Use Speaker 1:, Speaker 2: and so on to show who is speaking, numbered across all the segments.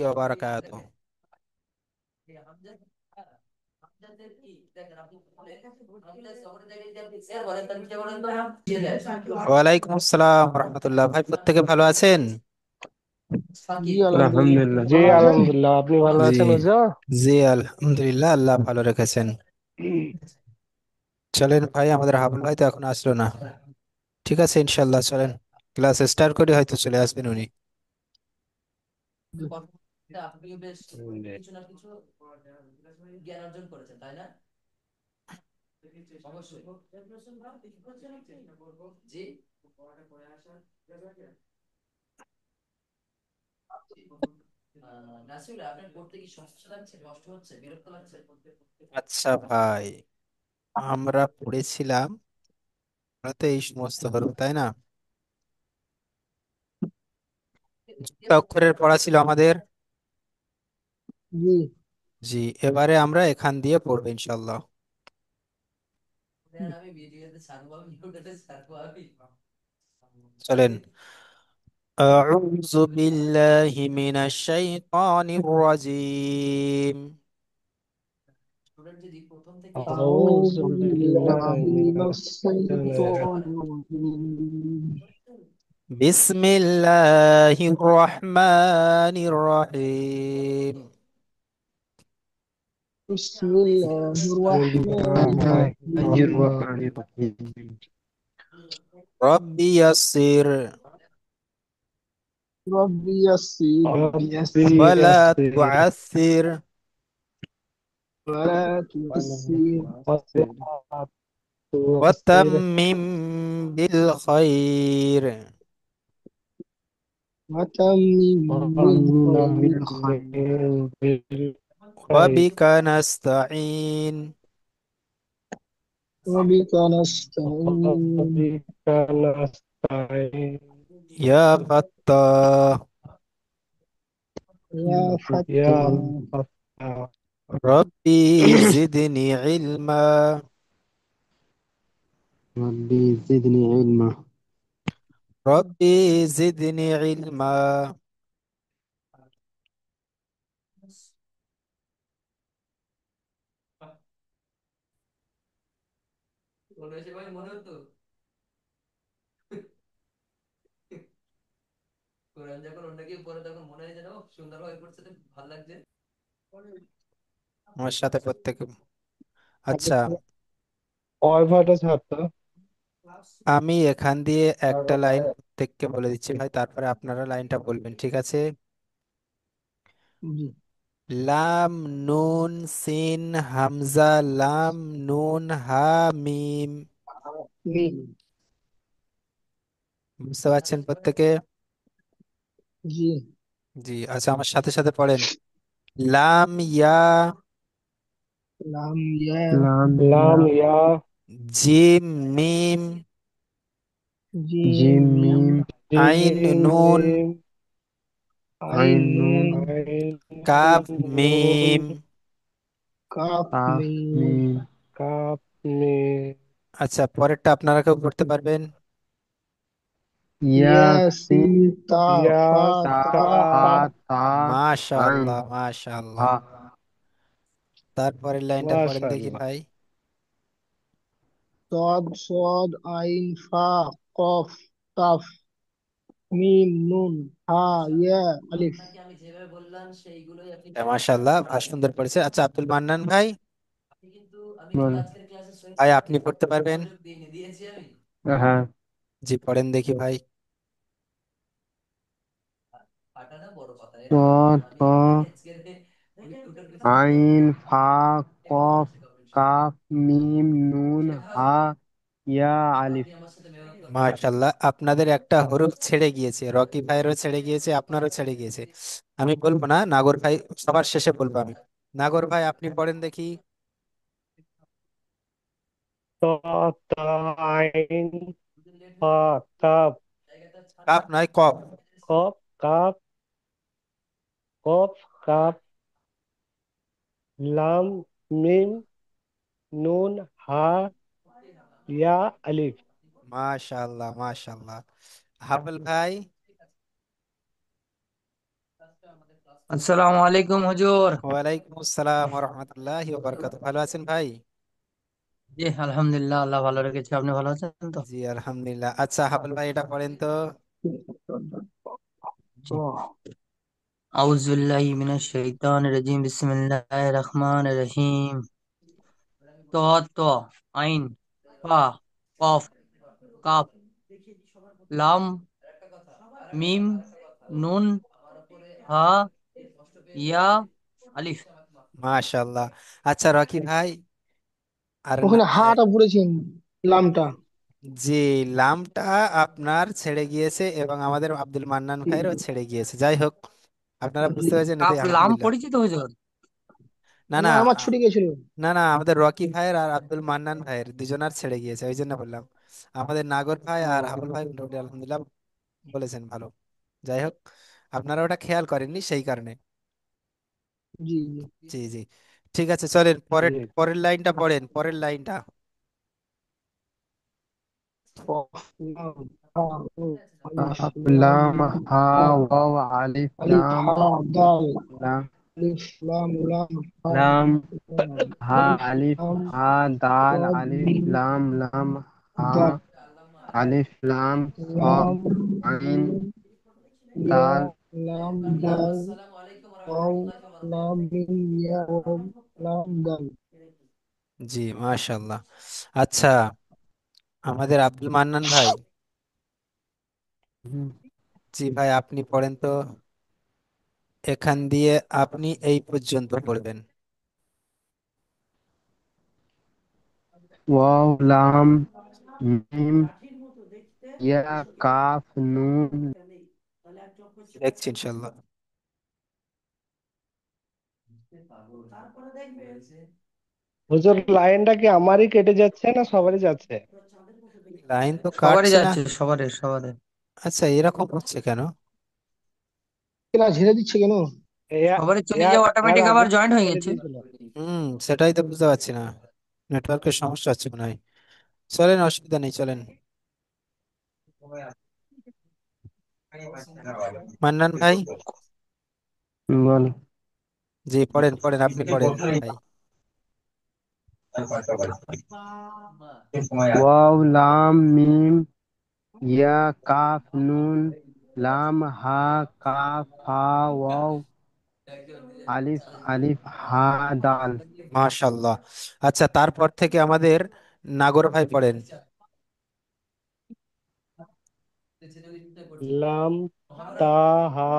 Speaker 1: ওয়া বারাকাতুহু। ওয়ালাইকুম আসসালাম রহমতুল্লাহ। ভাই প্রত্যেকে ভালো আছেন?
Speaker 2: জি আলহামদুলিল্লাহ।
Speaker 3: আলহামদুলিল্লাহ, জি
Speaker 2: ভালো আছেন?
Speaker 3: আলহামদুলিল্লাহ। আপনি ভালো
Speaker 1: জি
Speaker 3: আছেন ওজা?
Speaker 1: জি, আলহামদুলিল্লাহ, আল্লাহ ভালো রেখেছেন। চলেন ভাই, আমাদের হাবুল ভাই তো এখন আসলো না। ঠিক আছে, ইনশাল্লাহ চলেন ক্লাস স্টার্ট করে হয়তো চলে আসবেন উনি।
Speaker 2: জি
Speaker 1: আচ্ছা ভাই, আমরা পড়েছিলাম, আমরা তো এই সমস্ত হরফ, তাই না? যুক্ত অক্ষরের পড়া ছিল আমাদের।
Speaker 2: জি
Speaker 1: জি, এবারে আমরা এখান দিয়ে পড়বো ইনশাল্লাহ। চলেন। أعوذ بالله من الشيطان الرجيم.
Speaker 3: আউযু
Speaker 2: أعوذ بالله
Speaker 3: বিল্লাহি
Speaker 2: من
Speaker 3: মিনাশ শাইতানির
Speaker 2: الشيطان الرجيم.
Speaker 1: بسم الله الرحمن الرحيم.
Speaker 2: بسم الله الرحمن
Speaker 3: বিসমিল্লাহির
Speaker 2: الرحيم.
Speaker 3: রহমানির রহিম।
Speaker 1: رب يسر
Speaker 2: رب يسر
Speaker 3: রব্বি
Speaker 1: ولا
Speaker 3: ইয়াসসির
Speaker 1: تعثر
Speaker 2: ولا
Speaker 3: ওয়ালা
Speaker 2: تؤثر
Speaker 3: তুআসসির তুয়াসসির
Speaker 1: وتمم بالخير
Speaker 2: وتمم
Speaker 3: وأمنا
Speaker 2: بالخير.
Speaker 3: بالخير بالخير
Speaker 1: وبك نستعين
Speaker 2: وبك نستعين.
Speaker 3: وبك نستعين.
Speaker 1: يا فتاح
Speaker 2: يا
Speaker 3: يا
Speaker 2: فتاح.
Speaker 3: فتاح،
Speaker 1: ربي زدني علما.
Speaker 3: ربي زدني علما.
Speaker 1: ربي زدني علما. আমার সাথে প্রত্যেকে। আচ্ছা,
Speaker 3: কয় ভাটা ছাত্র?
Speaker 1: আমি এখান দিয়ে একটা লাইন প্রত্যেককে বলে দিচ্ছি ভাই, তারপরে আপনারা লাইনটা বলবেন, ঠিক আছে?
Speaker 2: জি
Speaker 1: লাম, নুন, সিন, হামজা, লাম, নুন, হা, মিম।
Speaker 2: মিম।
Speaker 1: বুঝতে পারছেন প্রত্যেকে?
Speaker 2: জি
Speaker 1: জি, আচ্ছা, আমার সাথে সাথে পড়েন। লাম, ইয়া,
Speaker 2: লাম ইয়া।
Speaker 3: লাম ইয়া,
Speaker 1: জিম, মিম,
Speaker 2: জিম
Speaker 3: জিম
Speaker 2: মিম।
Speaker 3: মিম,
Speaker 1: আইন,
Speaker 3: জিম
Speaker 1: নুন,
Speaker 3: মিম,
Speaker 2: আইন
Speaker 3: আইন নুন,
Speaker 2: নুন।
Speaker 3: আইন
Speaker 1: কাফ,
Speaker 3: নুন,
Speaker 1: মিম।
Speaker 2: কাফ
Speaker 3: কাফ
Speaker 2: মিম।
Speaker 3: মিম, কাফ মিম।
Speaker 1: আচ্ছা, পরেরটা আপনারা কেউ পড়তে পারবেন?
Speaker 2: ইয়াসিন
Speaker 3: ইয়াসিন,
Speaker 2: তা
Speaker 3: ইয়া
Speaker 2: ফা
Speaker 3: তা
Speaker 2: তা
Speaker 3: ফা
Speaker 2: ফা।
Speaker 3: তা আইন
Speaker 1: মাশাআল্লাহ, মাশাআল্লাহ।
Speaker 3: হা।
Speaker 1: তারপরের লাইনটা পড়েন দেখি
Speaker 3: মাশাআল্লাহ।
Speaker 1: ভাই।
Speaker 2: صاد صاد আইন ফা কফ কাফ মিম নুন হা ইয়া আলিফ।
Speaker 1: মাশাআল্লাহ, সুন্দর পড়েছে। আচ্ছা, আব্দুল মান্নান ভাই,
Speaker 3: বল।
Speaker 1: ভাই আপনি পড়তে পারবেন?
Speaker 3: হ্যাঁ।
Speaker 1: জি, পড়েন দেখি ভাই।
Speaker 3: ত ত আইন ফা কফ কাফ মিম নুন হা ইয়া আলিফ।
Speaker 1: মাশাআল্লাহ, আপনাদের একটা হরফ ছেড়ে গিয়েছে, রকি ভাইয়েরও ছেড়ে গিয়েছে, আপনারও ছেড়ে গিয়েছে। আমি বলবো না, নাগর ভাই সবার শেষে বলবো আমি। নাগর ভাই আপনি পড়েন দেখি।
Speaker 3: ত তা আইন ফা কাফ
Speaker 1: কাপ নয়, কপ।
Speaker 3: কফ কাফ কফ কাফ লাম মিম নুন হা ইয়া আলিফ।
Speaker 1: মাশাআল্লাহ, মাশাআল্লাহ। হাফেল ভাই,
Speaker 4: আসসালামু আলাইকুম হুজুর।
Speaker 1: ওয়ালাইকুম আসসালাম রহমতুল্লাহি বারাকাতুহু। ভালো আছেন ভাই?
Speaker 4: জি আলহামদুলিল্লাহ, আল্লাহ ভালো রেখেছে। আপনি ভালো আছেন তো?
Speaker 1: জি আলহামদুলিল্লাহ। আচ্ছা হাবুল ভাই, এটা পড়েন তো।
Speaker 4: জি। আউযু বিল্লাহি মিনাশ শাইতানির রাজিম, বিসমিল্লাহির রহমানির রহিম। ত ত আইন ফা কফ কাফ লাম মিম নুন হা ইয়া আলিফ।
Speaker 1: মাশাআল্লাহ। আচ্ছা রকি ভাই, আর
Speaker 2: ওখানে হাটা পড়েছেন, লামটা।
Speaker 1: জি, লামটা আপনার ছেড়ে গিয়েছে এবং আমাদের আব্দুল মান্নান ভাইয়েরও ছেড়ে গিয়েছে। যাই হোক, আপনারা
Speaker 2: জি।
Speaker 1: বুঝতে পেরেছেন,
Speaker 4: কাফ
Speaker 1: এটাই
Speaker 4: লাম
Speaker 1: আলহামদুলিল্লাহ।
Speaker 4: পরিচিত হুজুর?
Speaker 1: না
Speaker 2: না,
Speaker 1: না,
Speaker 2: আমার ছুটে গেছিল।
Speaker 1: না না, আমাদের রকি ভাইয়ের আর আব্দুল মান্নান ভাইয়ের দুজনার ছেড়ে গিয়েছে, ওই জন্য বললাম। আমাদের নাগর ভাই আর
Speaker 2: ও,
Speaker 1: হাবুল ভাই মোটামুটি আলহামদুলিল্লাহ বলেছেন ভালো। যাই হোক, আপনারা ওটা খেয়াল করেননি সেই কারণে।
Speaker 2: জি জি।
Speaker 1: জি জি, ঠিক আছে, চলেন পরের
Speaker 3: জি।
Speaker 1: পরের লাইনটা পড়েন, পরের লাইনটা।
Speaker 2: কফ, লাম, হা, নুন, আলিফ,
Speaker 3: কাফ
Speaker 2: লাম,
Speaker 3: লাম
Speaker 2: মিম,
Speaker 3: হা
Speaker 2: দাল।
Speaker 3: ওয়াও আলিফ
Speaker 2: আলিফ,
Speaker 3: লাম
Speaker 2: হা, দাল।
Speaker 3: লাম
Speaker 2: আলিফ, লাম, লাম, হা,
Speaker 3: লাম
Speaker 2: দাল।
Speaker 3: হা
Speaker 2: আলিফ,
Speaker 3: আলিফ
Speaker 2: লাম,
Speaker 3: হা দাল
Speaker 2: সাদ,
Speaker 3: আলিফ
Speaker 2: মিম,
Speaker 3: লাম লাম হা
Speaker 2: দাল।
Speaker 3: আলিফ লাম صاد
Speaker 2: লাম,
Speaker 3: আইন
Speaker 2: মিম, ইয়া,
Speaker 3: দাল।
Speaker 2: লাম, দাল। ওয়াও, লাম, মিম, ইয়া, ওয়াও, লাম, দাল।
Speaker 1: জি মাশাআল্লাহ। আচ্ছা, আমাদের আব্দুল মান্নান ভাই।
Speaker 3: হুম।
Speaker 1: জি ভাই, আপনি পড়েন তো। এখান দিয়ে আপনি এই পর্যন্ত পড়বেন।
Speaker 3: ওয়াও লাম মিম ইয়া কাফ নুন।
Speaker 1: দেখছি ইনশাল্লাহ।
Speaker 3: হুজুর লাইনটা কি আমারই কেটে যাচ্ছে না সবারই যাচ্ছে?
Speaker 1: লাইন তো
Speaker 4: সবারই
Speaker 1: কাটছে না।
Speaker 4: যাচ্ছে, সবারই।
Speaker 1: আচ্ছা, এরকম হচ্ছে কেন?
Speaker 2: কেনা ঝেড়ে দিচ্ছে কেন?
Speaker 3: এর
Speaker 4: সবারই চলে
Speaker 3: এর
Speaker 4: যাও,
Speaker 3: এর
Speaker 4: অটোমেটিক
Speaker 3: আগে
Speaker 4: আবার জয়েন্ট হয়ে
Speaker 3: ছেড়ে
Speaker 4: গেছে।
Speaker 3: দিয়েছিল।
Speaker 1: সেটাই তো বুঝতে পারছি না। নেটওয়ার্কের সমস্যা হচ্ছে মনে হয়। চলেন, অসুবিধা নেই, চলেন। মান্নান ভাই।
Speaker 3: বল।
Speaker 1: জি পড়েন পড়েন, আপনি পড়েন ভাই।
Speaker 3: ওয়াও লাম মিম ইয়া কাফ নুন লাম হা কাফ হা ওয়াও আলিফ আলিফ হা দাল।
Speaker 1: মাশাল্লাহ। আচ্ছা, তারপর থেকে আমাদের নাগর ভাই পড়েন।
Speaker 3: লাম তা হা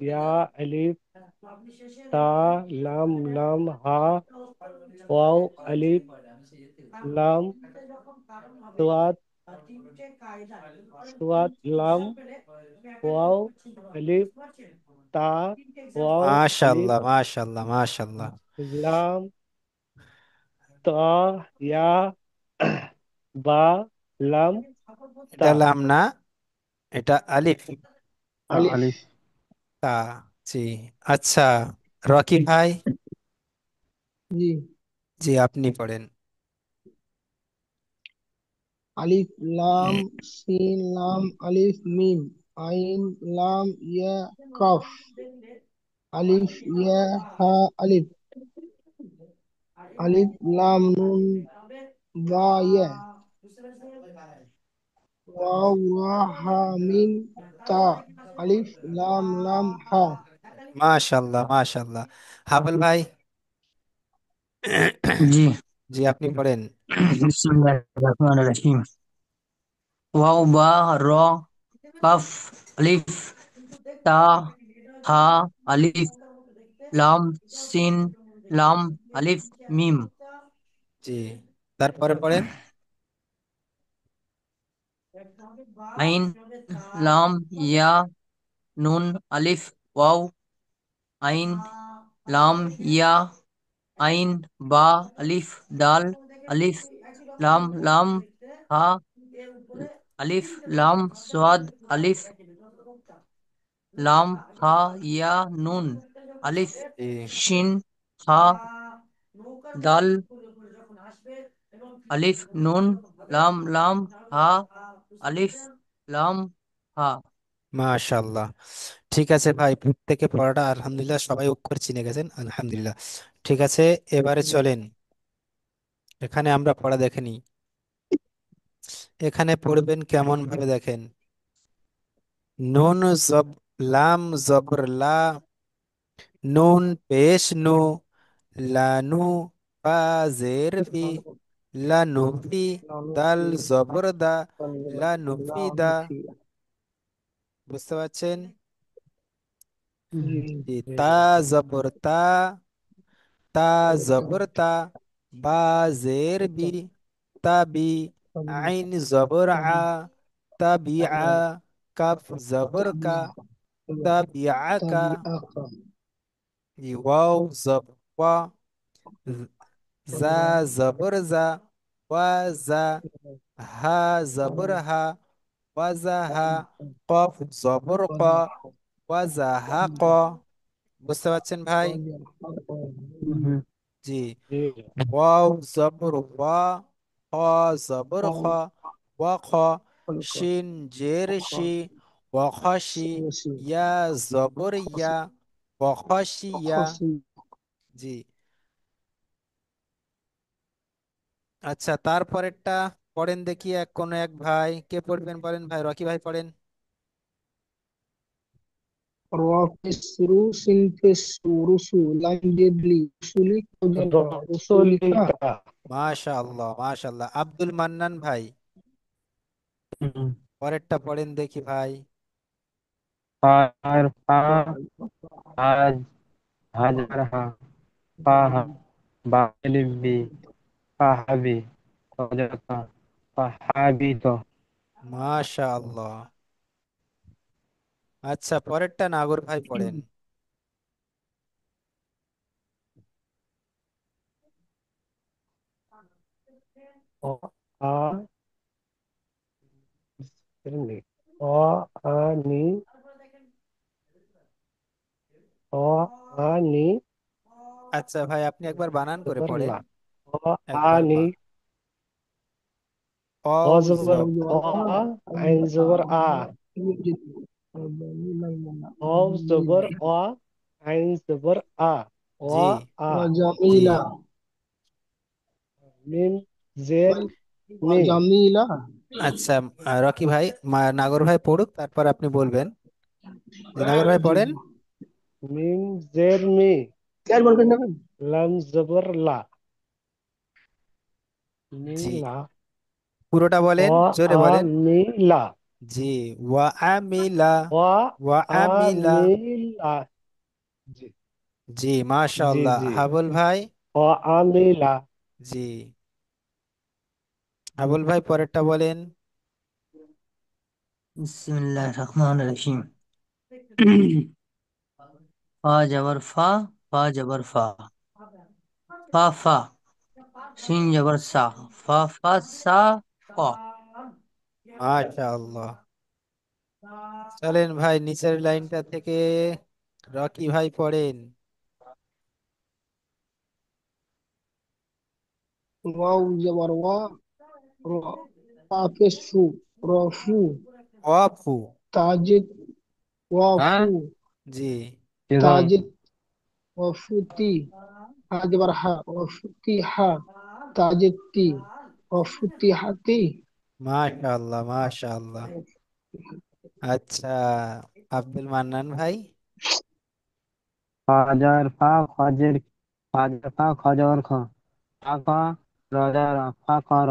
Speaker 3: ইয়া আলিফ তা লাম লাম হা ওয়াও আলিফ লাম সোয়াদ সোয়াদ লাম ওয়াও আলিফ তা ওয়াও আলিফ
Speaker 1: মাশাল্লাহ মাশাল্লাহ মাশাল্লাহ।
Speaker 3: লাম তা ইয়া বা লাম তা।
Speaker 1: এটা লাম না, এটা আলিফ।
Speaker 2: আলিফ।
Speaker 3: আলিফ।
Speaker 1: তা। জি। আচ্ছা রকি ভাই।
Speaker 2: জি।
Speaker 1: জি, আপনি পড়েন।
Speaker 2: আলিফ, লাম, সিন, লাম, আলিফ, মিম, আইন, লাম, ইয়া, কফ। আলিফ, ইয়া, হা, আলিফ। আলিফ, লাম, নুন, বা, ইয়া। ওয়াও, ওয়া, হা, মিম, তা। আলিফ, লাম, লাম, হা।
Speaker 1: মাশাল্লাহ মাশাল্লাহ। হাবুল ভাই।
Speaker 4: জি।
Speaker 1: জি, আপনি পড়েন।
Speaker 4: বিসমিল্লাহির রহমানির রহিম। ওয়াও বা র কাফ আলিফ তা হা আলিফ লাম সিন লাম আলিফ মিম
Speaker 1: জি, তারপরে পড়েন।
Speaker 4: আইন লাম ইয়া নুন আলিফ ওয়াও আইন লাম ইয়া আইন বা আলিফ দাল আলিফ লাম লাম হা আলিফ লাম সোয়াদ আলিফ লাম হা ইয়া নুন আলিফ
Speaker 1: জি।
Speaker 4: শিন হা দাল আলিফ নুন লাম লাম হা আলিফ লাম হা।
Speaker 1: মাশাল্লাহ। ঠিক আছে ভাই, প্রত্যেকে পড়াটা আলহামদুলিল্লাহ সবাই অক্ষর চিনে গেছেন আলহামদুলিল্লাহ। ঠিক আছে, এবারে চলেন, এখানে আমরা পড়া দেখে নিই। এখানে পড়বেন কেমন ভাবে দেখেন। নুন জব, লাম জবর লা, নুন পেশ নু, লানু, ফা জের ফি, লানুফি, দাল
Speaker 2: লানুফি
Speaker 1: জবর দা, লানুফি দা।
Speaker 2: লানুফি।
Speaker 1: বুঝতে পারছেন?
Speaker 2: জি।
Speaker 1: জি, তা জবর তা, তা জবর তা, বা জের বি, তাবি, আইন জবর আ, তাবিআ, কাফ জবর কা, তাবিআকা,
Speaker 2: তাবিআকা।
Speaker 1: ওয়াও জবর ওয়া, জা জবর জা, ওয়া জা, হা জবর হা, ওয়া জা হা, কফ জবর ক, ওয়া জা হা ক। বুঝতে পারছেন ভাই?
Speaker 4: হুম।
Speaker 1: জি।
Speaker 3: জি
Speaker 1: ওয়াও জবর ওয়া, খ জবর খ, ওয়া খ, শিন জের শি, ওয়া খশি, ইয়া জবর ইয়া, ওয়া খশিয়া। জি। আচ্ছা, তারপরেরটা পড়েন দেখি, কোনো এক ভাই কে পড়বেন বলেন? ভাই রকি ভাই পড়েন।
Speaker 2: রফিসরু সিনফিসু রুসু লাইজেবলি রসুলি কোজাল্লা রসুলিকা।
Speaker 3: রসলিকা।
Speaker 1: মাশাআল্লাহ মাশাআল্লাহ। আব্দুল মান্নান ভাই,
Speaker 4: হুম।
Speaker 1: পরেরটা পড়েন দেখি ভাই।
Speaker 4: ফার ফা, হাজ, হাজার হা, ফাহা, বালিবি, ফাহাবি, ফাজাকা, ফাহাবিত।
Speaker 1: মাশাআল্লাহ। আচ্ছা, পরেরটা নাগর ভাই পড়েন।
Speaker 3: অ আ নি, অ আ নি, অ আ নি
Speaker 1: আচ্ছা ভাই, আপনি একবার বানান করে
Speaker 3: জবর
Speaker 1: পড়েন।
Speaker 3: লা, অ আ
Speaker 1: একবার
Speaker 3: নি,
Speaker 1: অ
Speaker 3: অ
Speaker 1: জ-
Speaker 3: জবর অ, আইন জবর আ, অ জবর অ, আইন জবর আ, অ
Speaker 1: জি
Speaker 3: আ। জি।
Speaker 2: ওয়াজামিলা।
Speaker 3: মিম জের মি,
Speaker 2: ওয়াজামিলা।
Speaker 1: আচ্ছা, রকি ভাই, নাগর ভাই পড়ুক, তারপর আপনি বলবেন। যে নাগর ভাই
Speaker 2: জি
Speaker 1: পড়েন।
Speaker 2: জি।
Speaker 3: মিম জের মি,
Speaker 2: চার বলবেন না?
Speaker 3: লাম জবর লা, মি
Speaker 1: জি,
Speaker 3: লা,
Speaker 1: পুরোটা বলেন,
Speaker 3: অ
Speaker 1: জোরে
Speaker 3: আ
Speaker 1: বলেন।
Speaker 3: মি লা,
Speaker 1: জি, ওয়া আমিলা,
Speaker 3: অ
Speaker 1: ওয়া
Speaker 3: আ
Speaker 1: আমিলা।
Speaker 3: মি লা। জি
Speaker 1: জি
Speaker 3: জি
Speaker 1: মাশাআল্লাহ।
Speaker 3: জি।
Speaker 1: হাবুল ভাই।
Speaker 3: অ আ মি লা।
Speaker 1: জি, হাবুল ভাই পরেরটা বলেন।
Speaker 4: বিসমিল্লাহ রহমান রহিম। ফা জবর ফা, ফা জবর ফা, ফা ফা, সিন জবর সা, ফা ফা সা, ক।
Speaker 1: মাশাআল্লাহ। চলেন ভাই, নিচের লাইনটা থেকে রকি ভাই পড়েন।
Speaker 2: ওয়াও জবর ওয়া, র কাফেসু রফু
Speaker 1: অফু।
Speaker 2: তাজিদ
Speaker 4: হ্যাঁ,
Speaker 2: ওয়াফু
Speaker 1: জি
Speaker 4: কিরকম?
Speaker 2: তাজিদ ওয়াফুতি হাজবার হা ওয়াফুতি হা তাজিদতি ওয়াফুতি হাতি।
Speaker 1: মাশাআল্লাহ মাশাআল্লাহ। আচ্ছা, আব্দুল মান্নান ভাই।
Speaker 4: ফাজার ফা, ফাজের, ফাজার ফা, খজর খ, ফা খ, রজার ফা খ র,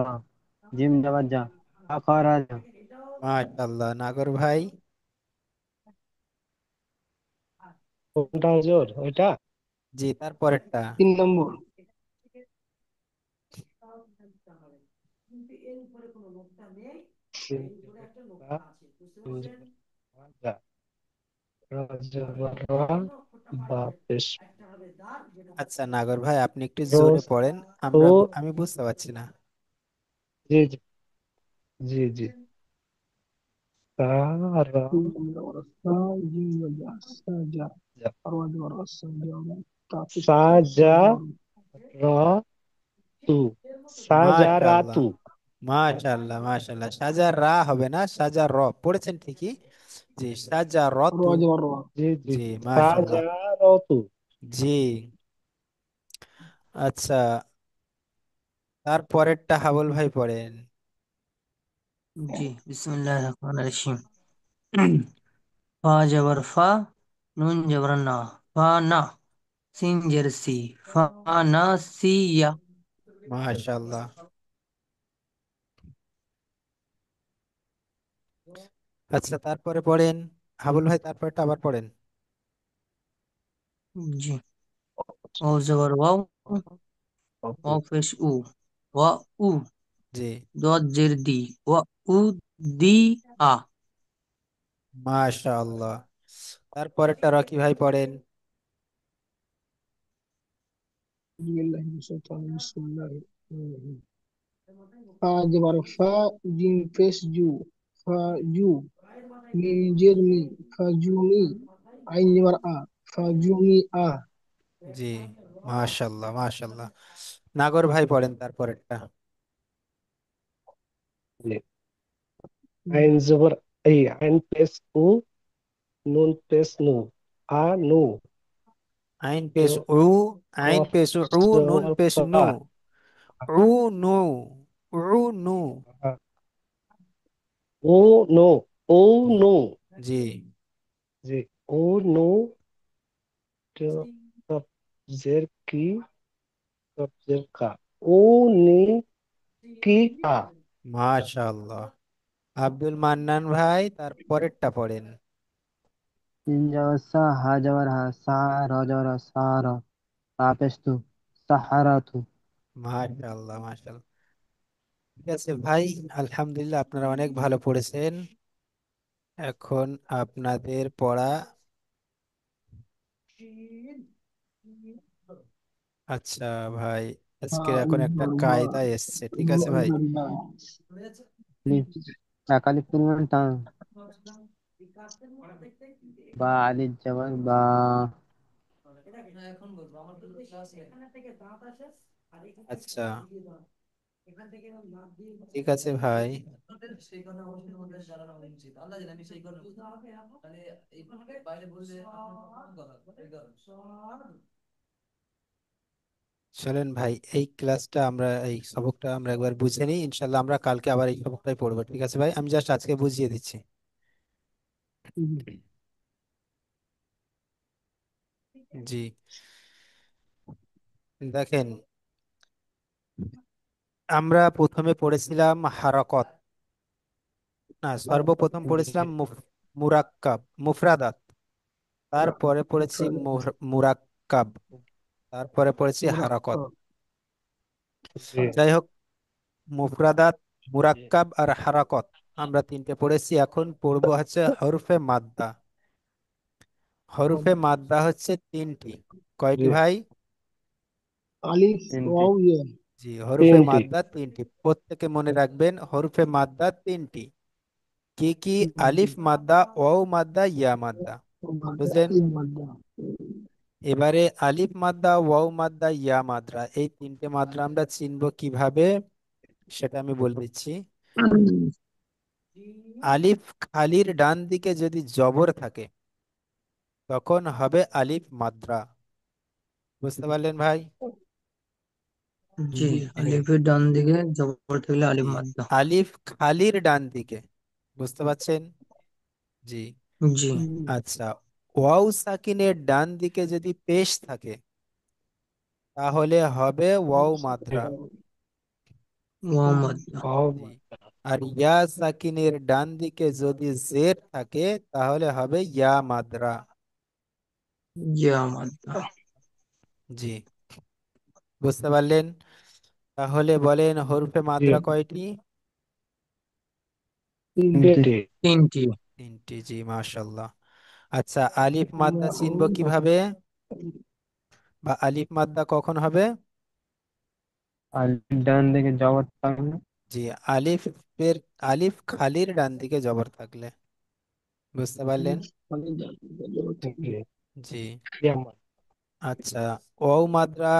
Speaker 4: জিম জবর যা, ফা খ রাজা।
Speaker 1: মাশাআল্লাহ। নাগর ভাই।
Speaker 3: কোনটা হুজুর ওইটা?
Speaker 1: জি, তারপরেরটা।
Speaker 2: 3 নম্বর।
Speaker 3: সিন জবর সা, সিন জবর যা, র জবর রা, বা পেশ
Speaker 1: আচ্ছা নাগর ভাই, আপনি একটু জোরে
Speaker 3: রোজ
Speaker 1: পড়েন,
Speaker 3: তো।
Speaker 1: আমি বুঝতে পারছি না।
Speaker 3: জি জি জি জি। সা রা
Speaker 2: 3 নম্বর সা জিম ওয়া সাজা
Speaker 3: জা,
Speaker 2: আর ওয়া সাজা
Speaker 3: সা
Speaker 2: তাফিসতু
Speaker 3: জা
Speaker 2: সাজার।
Speaker 3: রা তু, সা জা রা
Speaker 1: মাশাআল্লাহ
Speaker 3: তু।
Speaker 1: মাশাআল্লাহ মাশাআল্লাহ। সাজা রা হবে না, সাজা র পড়েছেন ঠিকই। জি, সাজারতু।
Speaker 2: রজ বড় র।
Speaker 3: জি জি
Speaker 1: জি, মাশাআল্লাহ।
Speaker 3: সাজারতু।
Speaker 1: জি। আচ্ছা, তার পরেরটা হাবুল ভাই পড়েন।
Speaker 4: জি, বিসমিল্লাহির রহমানির রহিম। ফা জবর ফা, নুন জবর না, ফা না, সিন জের সি, ফা না সিয়া।
Speaker 1: মাশাআল্লাহ। আচ্ছা, তারপরে পড়েন হাবুল ভাই, তারপরটা আবার পড়েন।
Speaker 4: জি, ও জবর ওয়াও,
Speaker 3: ওকে।
Speaker 4: ওয়াও পেশ উ, ওয়া উ,
Speaker 1: জি,
Speaker 4: দদ জের দি, ওয়া উ দি আ।
Speaker 1: মাশাআল্লাহ। তারপরেরটা রকি ভাই পড়েন।
Speaker 2: বিসমিল্লাহি মিনাশ শাইতানির বিসমিল্লাহির রহমানির রহিম। ফা জবর ফা, জিম পেশ জু, ফা জু, মিম জের মি, ফা জু মি, আইন জবর আ, ফা জু মি আ।
Speaker 1: জি, মাশাআল্লাহ মাশাআল্লাহ। নাগর ভাই পড়েন তারপরেরটা।
Speaker 3: জি। আইন জবর এই, আইন পেশ উ, নুন পেশ নু, আ নু।
Speaker 1: আইন পেশ
Speaker 3: জ-
Speaker 1: উ, আইন
Speaker 3: কফ
Speaker 1: পেশ উ, নুন
Speaker 3: জবর
Speaker 1: পেশ
Speaker 3: ফা।
Speaker 1: নু, উ নু, উ নু।
Speaker 3: ও নো, ও
Speaker 1: জি,
Speaker 3: নো।
Speaker 1: জি,
Speaker 3: জি, ও নো। কবজের কি, কবজের কা, ও নি কি কা।
Speaker 1: মাশাআল্লাহ। আব্দুল মান্নান ভাই তারপরেরটা পড়েন।
Speaker 5: সিন জবর সা, হা জবর হা, সা র জবর সা র, তা পেশ তু, সাহারাতু।
Speaker 1: মাশাআল্লাহ মাশাআল্লাহ। ঠিক আছে ভাই, আলহামদুলিল্লাহ আপনারা অনেক ভালো পড়েছেন। এখন আপনাদের পড়া। আচ্ছা ভাই, আজকে এখন
Speaker 2: আলিফ
Speaker 1: একটা
Speaker 2: বড় বা,
Speaker 1: কায়দা এসছে, ঠিক
Speaker 2: বা
Speaker 1: আছে ভাই।
Speaker 2: জবর বা।
Speaker 5: আলিফ, একালিফ পরিমাণ টান, বা আলিফ জবর বা।
Speaker 1: আচ্ছা, ঠিক আছে ভাই। চলেন ভাই, এই ক্লাসটা আমরা, এই সবকটা আমরা একবার বুঝে নিই, ইনশাল্লাহ আমরা কালকে আবার এই সবকটাই পড়বো, ঠিক আছে ভাই, আমি জাস্ট আজকে বুঝিয়ে দিচ্ছি। জি, দেখেন, আমরা প্রথমে পড়েছিলাম হারকত, না সর্বপ্রথম
Speaker 3: জি
Speaker 1: পড়েছিলাম মুরাক্কাব, মুফরাদাত। তারপরে পড়েছি মুরাক্কাব। তারপরে পড়েছি হারকত।
Speaker 2: মুরাক্কাব।
Speaker 3: জি
Speaker 1: যাই হোক, মুফরাদাত,
Speaker 3: জি
Speaker 1: মুরাক্কাব আর হারাকত আমরা তিনটে পড়েছি, এখন পড়বো হচ্ছে হরফে মাদ্দা। হরফে মাদ্দা হচ্ছে তিনটি।
Speaker 3: জি।
Speaker 1: কয়টি ভাই?
Speaker 2: আলিফ
Speaker 5: তিনটি।
Speaker 2: ওয়াও ইয়া।
Speaker 1: জি, হরফে
Speaker 3: তিনটি।
Speaker 1: মাদ্দা তিনটি, প্রত্যেকে মনে রাখবেন হরফে মাদ্দা তিনটি। কি কি? আলিফ মাদ্দা, ওয়াও মাদ্দা, ইয়া মাদ্দা।
Speaker 2: মাদ্দা
Speaker 1: বুঝলেন?
Speaker 2: ইয়া মাদ্দা।
Speaker 1: এবারে আলিফ মাদ্দা, ওয়াও মাদ্দা, ইয়া মাদ্রা, এই তিনটে মাদ্রা আমরা চিনবো কিভাবে সেটা আমি বলে দিচ্ছি। আলিফ খালির ডান দিকে যদি জবর থাকে তখন হবে আলিফ মাদ্রা। বুঝতে পারলেন ভাই?
Speaker 4: জি,
Speaker 2: জি।
Speaker 4: আলিফের ডান দিকে জবর থাকলে আলিফ
Speaker 1: জি,
Speaker 4: মাদ্দা।
Speaker 1: আলিফ খালির ডান দিকে, বুঝতে পারছেন? জি।
Speaker 4: জি,
Speaker 1: আচ্ছা, ওয়াও সাকিনের ডান দিকে যদি পেশ থাকে তাহলে হবে ওয়াও মাদ্রা।
Speaker 4: ওয়াও মাদ্দা।
Speaker 1: জি। আর ইয়া সাকিনের ডান দিকে যদি জের থাকে তাহলে হবে ইয়া মাদ্রা।
Speaker 4: ইয়া মাদ্দা।
Speaker 1: জি, বুঝতে পারলেন? তাহলে বলেন হরফে
Speaker 3: জি।
Speaker 1: মাদ্রা কয়টি?
Speaker 5: তিনটি।
Speaker 3: তিনটি।
Speaker 4: তিনটি।
Speaker 1: তিনটি, জি, মাশাল্লাহ। আচ্ছা, আলিফ মাদ্দা চিনব কিভাবে, বা আলিফ মাদ্দা কখন হবে?
Speaker 5: আলিফ ডান দিকে জবর থাকলে।
Speaker 1: জি, আলিফ এর, আলিফ খালির ডান দিকে জবর থাকলে। বুঝতে পারলেন?
Speaker 2: আলিফ খালি জবর থাকলে।
Speaker 3: জি।
Speaker 1: জি।
Speaker 3: ইয়ামান।
Speaker 1: আচ্ছা, ওয়াও মাদ্রা?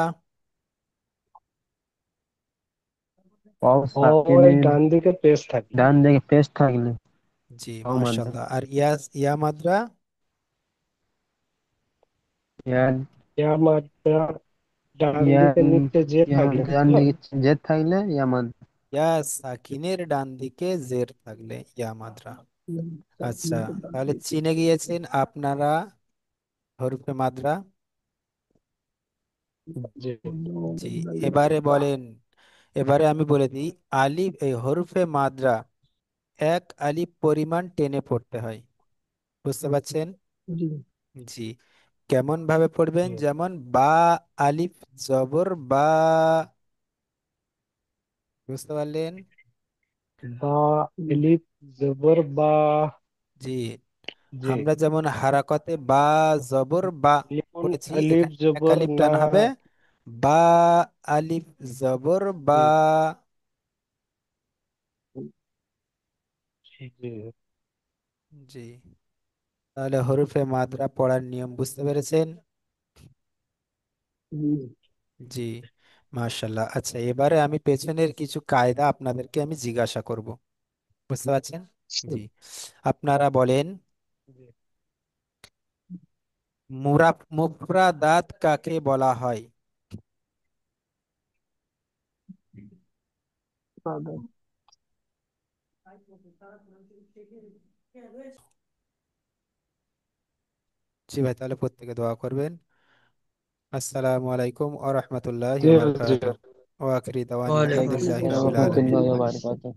Speaker 5: ওয়াও
Speaker 3: ও, এর
Speaker 5: সাকিনের
Speaker 3: ডান দিকে পেশ থাকলে।
Speaker 5: ডান দিকে পেশ থাকলে।
Speaker 1: জি,
Speaker 5: वाव माद्रा।
Speaker 1: মাশাল্লাহ। আর ইয়া মাদ্রা?
Speaker 5: या
Speaker 3: ইয়া মাত্রা ডান
Speaker 5: या
Speaker 3: দিকে নিচে যে
Speaker 5: या
Speaker 3: থাকলে, তাই
Speaker 5: जान
Speaker 3: তো?
Speaker 5: दिखे जेद থাকলে या माद्रा।
Speaker 1: ইয়া সাকিনের ডান দিকে জের থাকলে ইয়া মাদ্রা। আচ্ছা, তাহলে চিনে গিয়েছেন আপনারা হরফে মাদ্রা।
Speaker 3: জি
Speaker 1: জি, এবারে বলেন, এবারে আমি বলে দিই, আলিফ এই হরফে মাদ্রা এক আলিফ পরিমাণ টেনে পড়তে হয়, বুঝতে পারছেন?
Speaker 2: जी।
Speaker 1: জি, কেমন ভাবে পড়বেন?
Speaker 3: জি।
Speaker 1: যেমন বা, আলিফ জবর বা, বুঝতে পারলেন?
Speaker 3: বা, এলিফ জবর বা।
Speaker 1: জি,
Speaker 3: জি।
Speaker 1: আমরা যেমন হারাকতে বা জবর বা
Speaker 3: যেমন
Speaker 1: পড়েছি,
Speaker 3: আলিফ
Speaker 1: এখানে এক
Speaker 3: জবর
Speaker 1: আলিফ
Speaker 3: না।
Speaker 1: টান হবে, বা, আলিফ জবর বা।
Speaker 3: জি জি
Speaker 1: জি, তাহলে হরফে মাদ্রা পড়ার নিয়ম বুঝতে পেরেছেন?
Speaker 2: जी।
Speaker 1: জি, মাশাল্লাহ। আচ্ছা, এবারে আমি পেছনের কিছু কায়দা আপনাদেরকে আমি জিজ্ঞাসা করব, বুঝতে পারছেন? জি, আপনারা বলেন,
Speaker 3: জি।
Speaker 1: মুফরাদাত কাকে বলা হয়?
Speaker 2: هذا
Speaker 1: জি ভাই, তাহলে প্রত্যেকে দোয়া করবেন। আসসালামু আলাইকুম ওয়া রাহমাতুল্লাহি
Speaker 3: জি
Speaker 1: ওয়া
Speaker 3: জি।
Speaker 1: বারাকাতুহু। ওয়া আখিরি দাওয়ানা
Speaker 4: ওয়ালাইকুম
Speaker 1: আলহামদুলিল্লাহি
Speaker 2: वालेकुम
Speaker 5: अस्सलाम
Speaker 1: রাব্বিল
Speaker 2: अस्सलाम
Speaker 1: আলামিন।
Speaker 5: वरहमतुल्लाहि
Speaker 2: वर्हमतुल्लाहि
Speaker 5: वबरकातुहू।